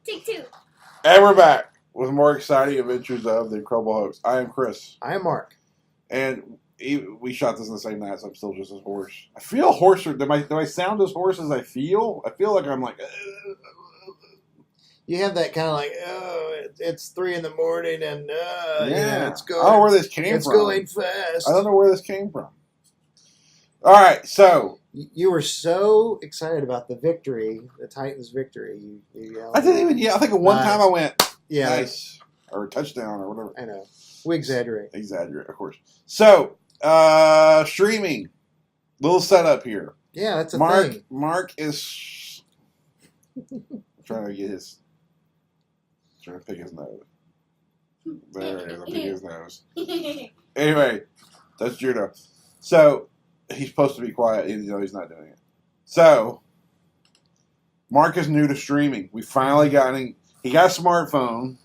Take two. And we're back with more exciting adventures of the Incredible Hoax. I am Chris. I am Mark. And we shot this in the same night, so I'm still just as hoarse. I feel hoarser. Do I sound as hoarse as I feel? I feel like I'm like... You have that kind of like, it's 3 a.m. and it's going. I don't know where this came from. It's going fast. I don't know where this came from. All right, so... You were so excited about the victory, the Titans' victory. I didn't even... Yeah, I think at one time I went, yeah, nice, or touchdown or whatever. I know. We exaggerate. Exaggerate, of course. So, streaming. Little setup here. Yeah, that's a thing. Mark is trying to get his... Trying to pick his nose. There it is. I'm picking his nose. Anyway, that's Judo. So, he's supposed to be quiet, even though he's not doing it. So, Mark is new to streaming. We finally got him. He got a smartphone.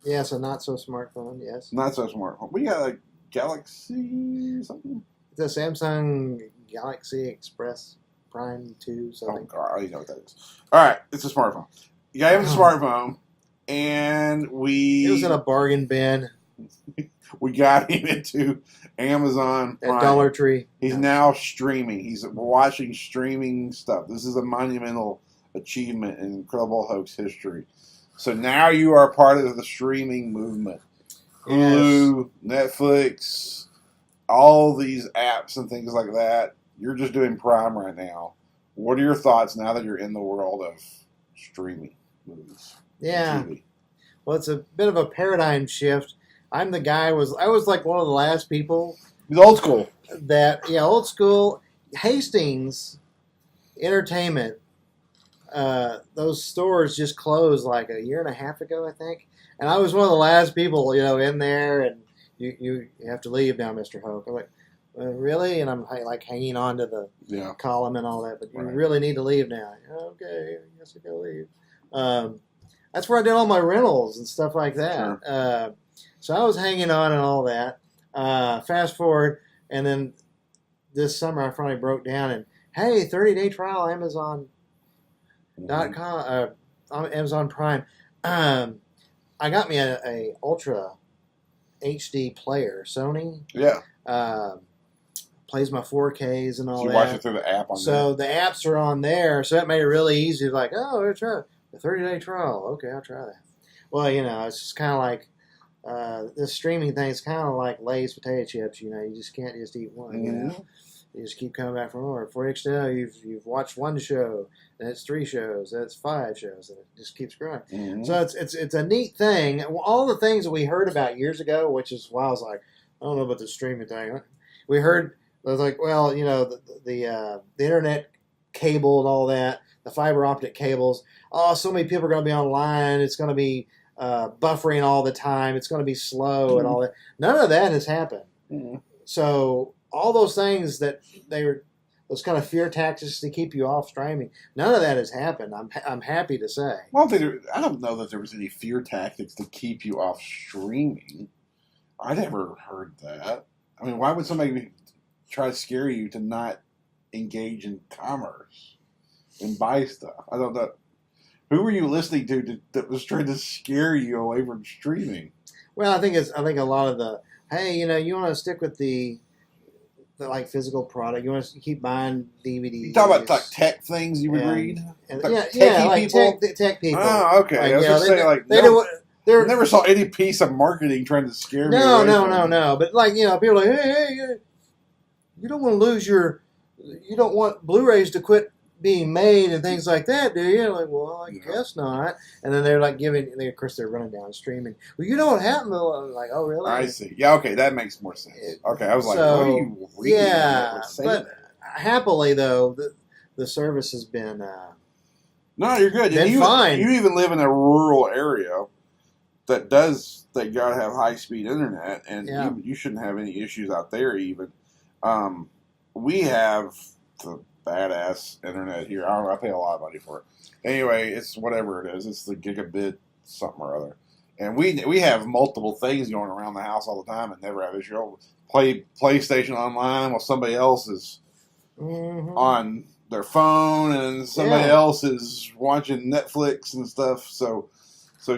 Yeah, so not so smartphone, yes. Not so smartphone. We got a Galaxy something? It's a Samsung Galaxy Express Prime 2 something. Oh, God, I don't even know what that is. All right, it's a smartphone. You got him a smartphone, and we... It was in a bargain bin. We got him into Amazon Prime. At Dollar Tree. He's now streaming. He's watching streaming stuff. This is a monumental achievement in Incredible Hoax history. So now you are part of the streaming movement. Hulu, Netflix, all these apps and things like that. You're just doing Prime right now. What are your thoughts now that you're in the world of streaming movies? Yeah. TV? Well, it's a bit of a paradigm shift. I'm the guy. I was like one of the last people. He's old school. Old school. Hastings Entertainment. Those stores just closed like a year and a half ago, I think. And I was one of the last people, in there. And you have to leave now, Mr. Hoke. I'm like, really? And I'm like hanging on to the column and all that. But you really need to leave now. Okay, I guess I gotta leave. That's where I did all my rentals and stuff like that. Sure. So I was hanging on and all that. Fast forward, and then this summer I finally broke down and, hey, 30-day trial, Amazon.com, Amazon Prime. I got me a Ultra HD player, Sony. Yeah. Plays my 4Ks and all so you that. watch it through the app on So the apps are on there, so it made it really easy. Like, let's try the 30-day trial. Okay, I'll try that. Well, it's just kind of like this streaming thing is kind of like Lay's potato chips. You just can't just eat one. Mm-hmm. You just keep coming back for more. Before you know, you've watched one show, then it's 3 shows, then it's 5 shows, and it just keeps growing. Mm-hmm. So it's a neat thing. All the things that we heard about years ago, which is why I was like, I don't know about the streaming thing. We heard, I was like, well, the internet cable and all that, the fiber optic cables. Oh, so many people are going to be online. It's going to be buffering all the time. It's going to be slow and all that. None of that has happened. Mm-hmm. So all those things that those kind of fear tactics to keep you off streaming, none of that has happened. I'm happy to say. Well, I don't know that there was any fear tactics to keep you off streaming. I never heard that. I mean, why would somebody try to scare you to not engage in commerce and buy stuff? I don't know. Who were you listening to that was trying to scare you away from streaming? Well, I think a lot of the, hey, you want to stick with the like physical product. You want to keep buying DVDs. You talk about like tech things you would read? And, like tech people. Oh, okay. Like, I was just saying, like, I never saw any piece of marketing trying to scare me away. No. But like, people are like, hey, you don't want to lose you don't want Blu-rays to quit being made and things like that, do you? Like, well, I guess not. And then they're like of course, they're running down streaming. Well, you know what happened? I'm like, oh, really? I see. Yeah, okay, that makes more sense. Okay, I was like, what are you reading? Yeah, but happily, though, the service has been... no, you're good. Been fine. You even live in a rural area that got to have high-speed internet, and you shouldn't have any issues out there even. We have the badass internet here. I pay a lot of money for it. Anyway, it's whatever it is. It's the gigabit something or other. And we have multiple things going around the house all the time and never have issue. Play PlayStation online while somebody else is on their phone, and somebody else is watching Netflix and stuff. So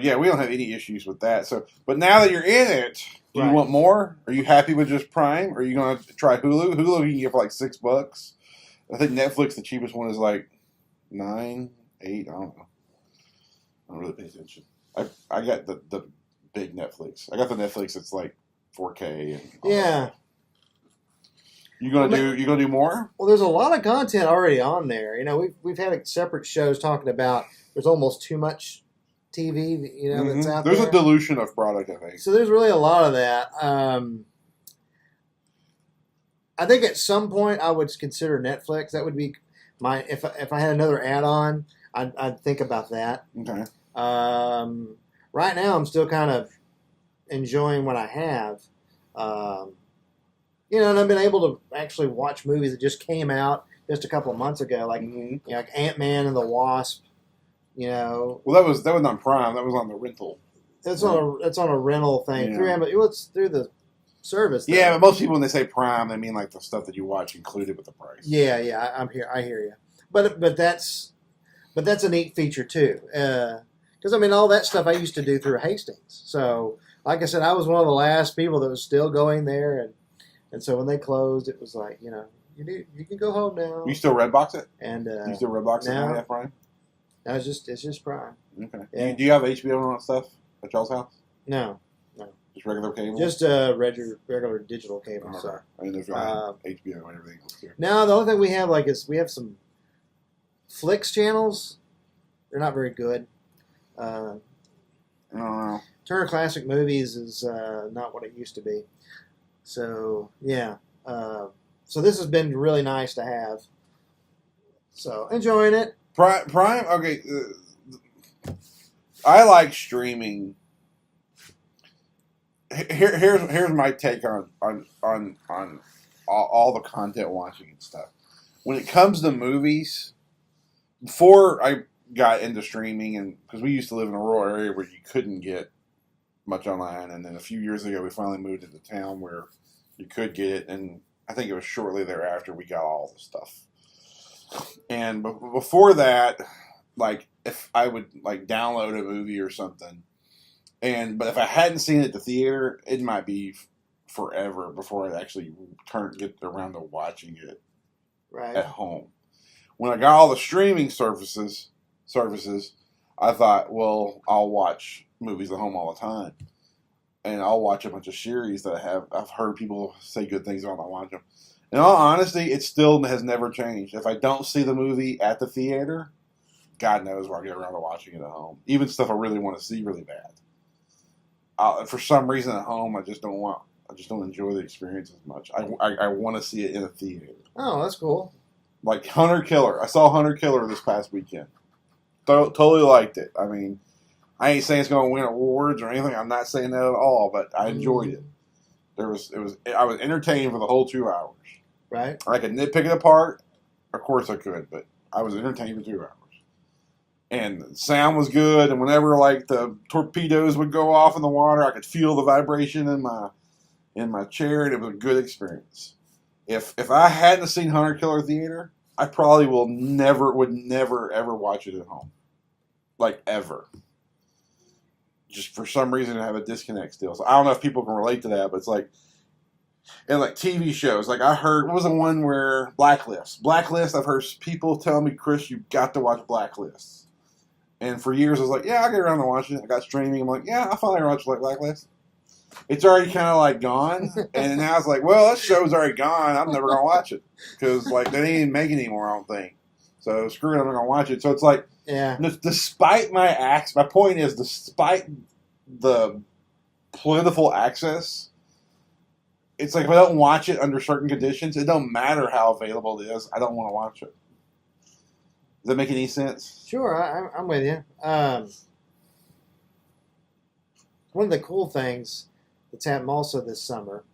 yeah, we don't have any issues with that. So, but now that you're in it, do you want more? Are you happy with just Prime? Or are you going to try Hulu? Hulu you can get for like $6. I think Netflix, the cheapest one, is like 9, 8. I don't know. I don't really pay attention. I got the big Netflix. I got the Netflix that's like 4K and yeah. You gonna do more? Well, there's a lot of content already on there. You know, we've had separate shows talking about there's almost too much TV. You know, that's out there. There's a dilution of product, I think. So there's really a lot of that. I think at some point I would consider Netflix. That would be my if I had another add-on, I'd think about that. Okay. Right now, I'm still kind of enjoying what I have. You know, and I've been able to actually watch movies that just came out just a couple of months ago, like you know, like Ant-Man and the Wasp. You know, well, that was on Prime. That was on the rental. It's on a rental thing through Amazon. It's through the service. Though. Yeah, but most people when they say Prime, they mean like the stuff that you watch included with the price. Yeah, I'm here. I hear you. But that's a neat feature too. Because I mean, all that stuff I used to do through Hastings. So, like I said, I was one of the last people that was still going there, and so when they closed, it was like, you know, you can go home now. You still Redbox it? And you still Redbox it now? Prime? No, it's just Prime. Okay. Yeah. Do you have HBO and all that stuff at y'all's house? No. Just regular cable? Just regular digital cable. Okay. So. I didn't know if you had HBO and everything else too. No, the only thing we have is we have some Flicks channels. They're not very good. I don't know. Turner Classic Movies is not what it used to be. So, yeah. So this has been really nice to have. So, enjoying it. Prime, okay. I like streaming. Here's my take on all the content watching and stuff. When it comes to movies, before I got into streaming, and because we used to live in a rural area where you couldn't get much online, and then a few years ago we finally moved into town where you could get it, and I think it was shortly thereafter we got all the stuff. And before that, like if I would like download a movie or something, but if I hadn't seen it at the theater, it might be forever before I'd actually get around to watching it at home. When I got all the streaming services, I thought, well, I'll watch movies at home all the time, and I'll watch a bunch of series that I've heard people say good things about. I watch them. In all honesty, it still has never changed. If I don't see the movie at the theater, God knows where I get around to watching it at home. Even stuff I really want to see really bad. For some reason at home, I just don't enjoy the experience as much. I want to see it in a theater. Oh, that's cool. Like Hunter Killer. I saw Hunter Killer this past weekend. Totally liked it. I mean, I ain't saying it's going to win awards or anything. I'm not saying that at all, but I enjoyed it. I was entertained for the whole 2 hours. Right. I could nitpick it apart. Of course I could, but I was entertained for 2 hours. And the sound was good, and whenever like the torpedoes would go off in the water, I could feel the vibration in my chair, and it was a good experience. If I hadn't seen Hunter Killer Theater, I probably would never ever watch it at home. Like ever. Just for some reason I have a disconnect still. So I don't know if people can relate to that, but it's like, and like TV shows, like I heard, what was the one where Blacklist? I've heard people tell me, Chris, you've got to watch Blacklist. And for years I was like, yeah, I'll get around to watching it. I got streaming. I'm like, yeah, I'll finally watch Blacklist. It's already kind of like gone. And now it's like, well, that show's already gone. I'm never going to watch it. Because like they ain't even making it anymore, I don't think. So screw it, I'm not going to watch it. So it's like, despite my point is, despite the plentiful access, it's like if I don't watch it under certain conditions, it don't matter how available it is. I don't want to watch it. Does that make any sense? Sure, I'm with you. One of the cool things that's happened also this summer,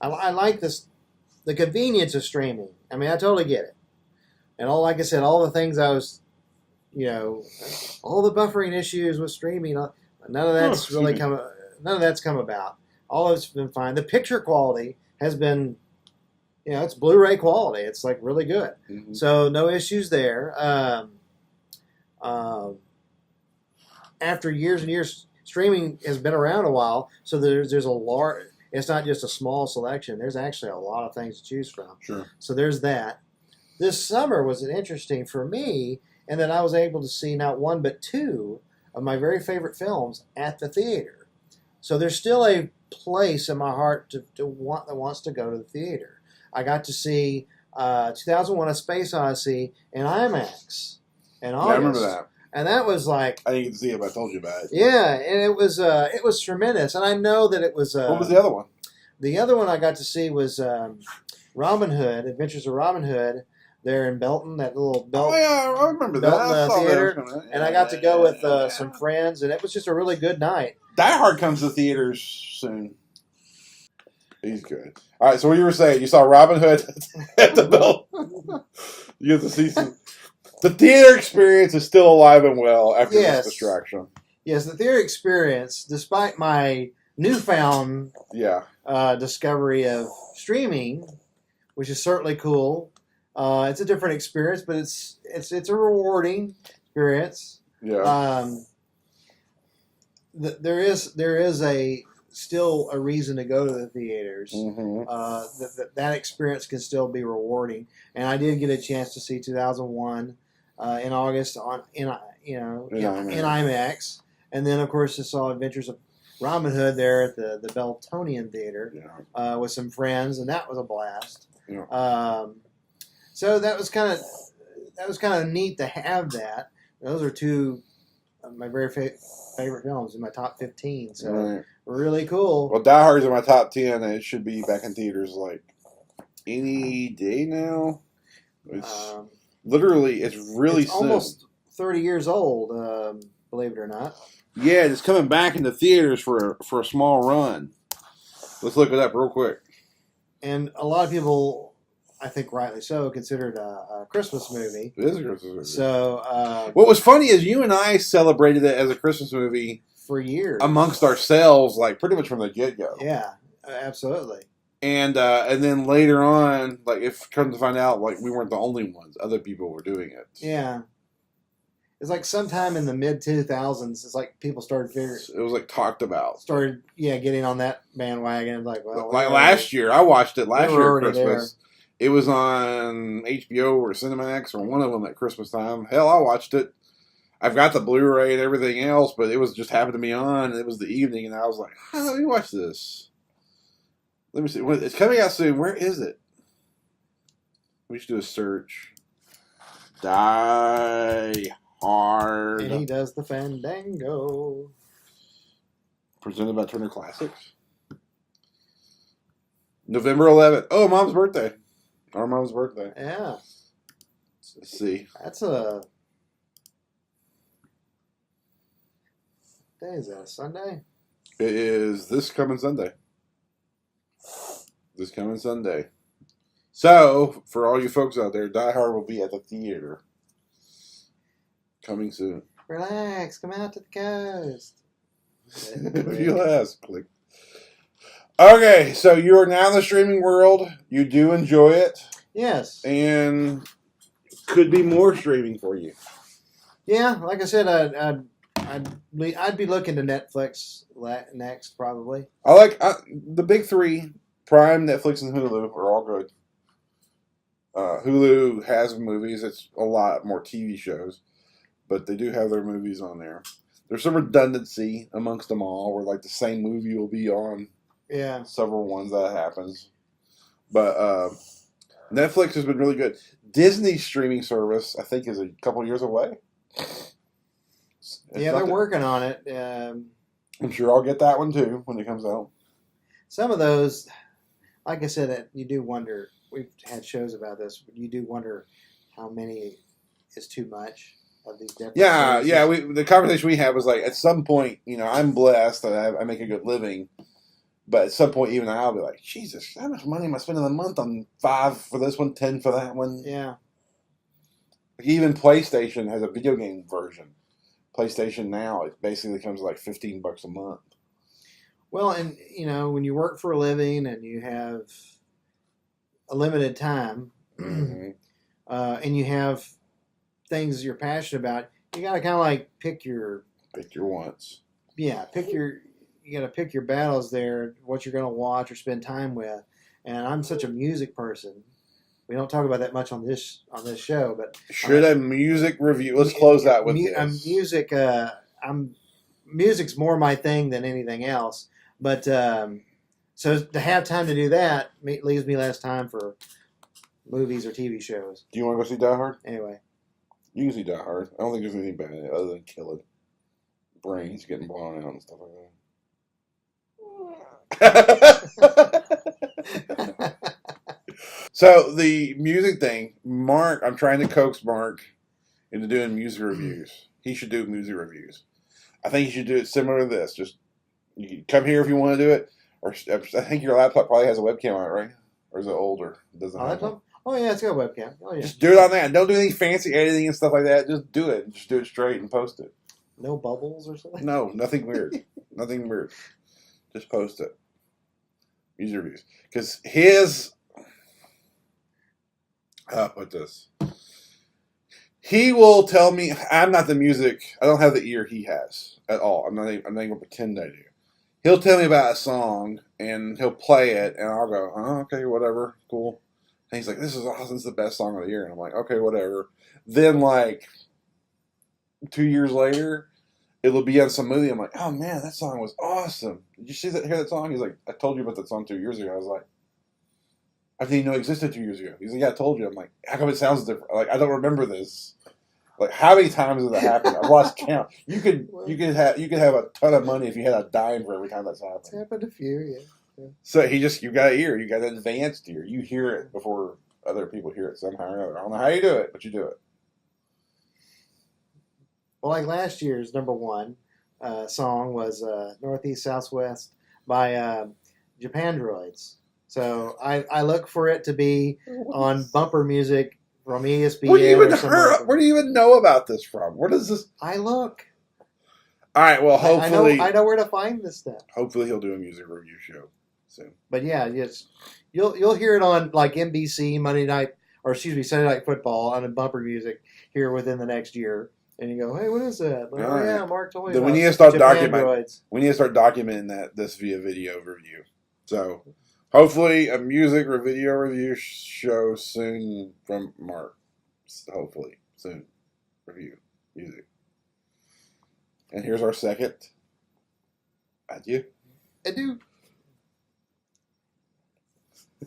I like the convenience of streaming. I mean, I totally get it. And like I said, all the things I was, all the buffering issues with streaming, none of that's come about. All of it's been fine. The picture quality has been it's Blu-ray quality. It's like really good. Mm-hmm. So no issues there. Um, after years and years, streaming has been around a while, so there's a large. It's not just a small selection. There's actually a lot of things to choose from. Sure. So there's that. This summer was interesting for me, in that I was able to see not one but two of my very favorite films at the theater. So there's still a place in my heart that wants to go to the theater. I got to see 2001: A Space Odyssey in IMAX in August. Yeah, I remember that. And that was like, I didn't get to see it, but I told you about it. yeah, and it was tremendous. And I know that it was. What was the other one? The other one I got to see was Robin Hood, Adventures of Robin Hood. There in Belton, that little Belton. Oh yeah, I remember that. Belton theater, and I got to go with some friends, and it was just a really good night. Die Hard comes to theaters soon. He's good. All right, so what you were saying, you saw Robin Hood at the Belton. You get to see some. The theater experience is still alive and well after this distraction. Yes, the theater experience, despite my newfound discovery of streaming, which is certainly cool. It's a different experience, but it's a rewarding experience. Yeah. There is still a reason to go to the theaters. Mm-hmm. That experience can still be rewarding, and I did get a chance to see 2001 in August in IMAX, and then of course I saw Adventures of Robin Hood there at the Beltonian Theater with some friends, and that was a blast. Yeah. So that was kind of neat to have that. Those are two of my very favorite films in my top 15. So really cool. Well, Die Hard's in my top 10, and it should be back in theaters like any day now. It's literally, it's really soon. Almost 30 years old, believe it or not. Yeah, it's coming back into theaters for a small run. Let's look it up real quick. And a lot of people, I think rightly so, considered a Christmas movie. It is a Christmas movie. So, what was funny is you and I celebrated it as a Christmas movie for years amongst ourselves, like pretty much from the get-go. Yeah, absolutely. And then later on, like if come to find out, like we weren't the only ones; other people were doing it. Yeah, it's like sometime in the mid 2000s. It's like people started figuring. It was like talked about. Started getting on that bandwagon. Like, well, like last year, I watched it last year at Christmas. There. It was on HBO or Cinemax or one of them at Christmas time. Hell, I watched it. I've got the Blu-ray and everything else, but it was just happened to be on. And it was the evening, and I was like, let me watch this. Let me see. It's coming out soon. Where is it? We should do a search. Die Hard. And he does the Fandango. Presented by Turner Classics. November 11th. Oh, Mom's birthday. Our mom's birthday. Yeah. Let's see. That's a... What day is that? Sunday? It is this coming Sunday. This coming Sunday. So, for all you folks out there, Die Hard will be at the theater. Coming soon. Relax. Come out to the coast. If you ask, click. Okay, so you are now in the streaming world. You do enjoy it. Yes. And could be more streaming for you. Yeah, like I said, I'd be looking to Netflix next, probably. I like the big three: Prime, Netflix, and Hulu are all good. Hulu has movies. It's a lot more TV shows, but they do have their movies on there. There's some redundancy amongst them all, where like the same movie will be on several ones. That happens, but Netflix has been really good. Disney's streaming service, I think, is a couple years away. They're working on it. I'm sure I'll get that one too when it comes out. Some of those, like I said, you do wonder. We've had shows about this. You do wonder how many is too much of these different services. Yeah. The conversation we had was like, at some point, I'm blessed that I make a good living, but at some point, even I'll be like, Jesus, how much money am I spending a month on $5 for this one, $10 for that one? Yeah. Like even PlayStation has a video game version. PlayStation Now, it basically comes like $15 a month. Well, and when you work for a living and you have a limited time, Mm-hmm. and you have things you're passionate about, you got to kind of like pick your wants. pick your you got to pick your battles there, what you're going to watch or spend time with. And I'm such a music person. We don't talk about that much on this show, but Should a music review? Let's close out with this. music. Music's more my thing than anything else. But so to have time to do that leaves me less time for movies or TV shows. Do you want to go see Die Hard? Anyway, You can see Die Hard. I don't think there's anything bad in it other than killing brains getting blown out and stuff like that. So the music thing, Mark, I'm trying to coax Mark into doing music reviews. He should do music reviews. I think you should do it similar to this. Just you can come here if you want to do it, or I think your laptop probably has a webcam on it, right? Or is it older? It doesn't have one. Oh yeah, it's got a webcam. Oh yeah. Just do it on that. Don't do any fancy editing and stuff like that. Just do it. Just do it straight and post it. No bubbles or something. No, nothing weird. Nothing weird. Just post it. Music reviews, because his. Put this. He will tell me I'm not the music. I don't have the ear he has at all. I'm not going to pretend I do. He'll tell me about a song and he'll play it, and I'll go, oh, okay, whatever, cool. And he's like, this is awesome. This is the best song of the year. And I'm like, okay, whatever. Then, like, 2 years later, it'll be on some movie. I'm like, oh, man, that song was awesome. Did you hear that song? He's like, I told you about that song 2 years ago. I was like, I didn't even know it existed 2 years ago. He's like, yeah, I told you. I'm like, how come it sounds different? Like, I don't remember this. Like, how many times has that happened? I've lost count. You could have a ton of money if you had a dime for every time that's happened. It's happened a few, yeah. So you got an ear. You got an advanced ear. You hear it before other people hear it somehow or another. I don't know how you do it, but you do it. Well, like last year's number one song was Northeast Southwest by Japan Droids. So I look for it to be on bumper music from ESPN. Where do you even know about this from? Where does this? I look. All right. Well, hopefully I know where to find this stuff. Hopefully, he'll do a music review show soon. But yeah, yes, you'll hear it on like NBC Sunday Night Football on a bumper music here within the next year. And you go, hey, what is that? Like, oh, yeah, Mark told me. Then about we need to start Japan documenting. Droids. We need to start documenting this via video review. So, hopefully, a music or video review show soon from Mark. Hopefully, soon. Review music. And here's our second. Adieu. Adieu.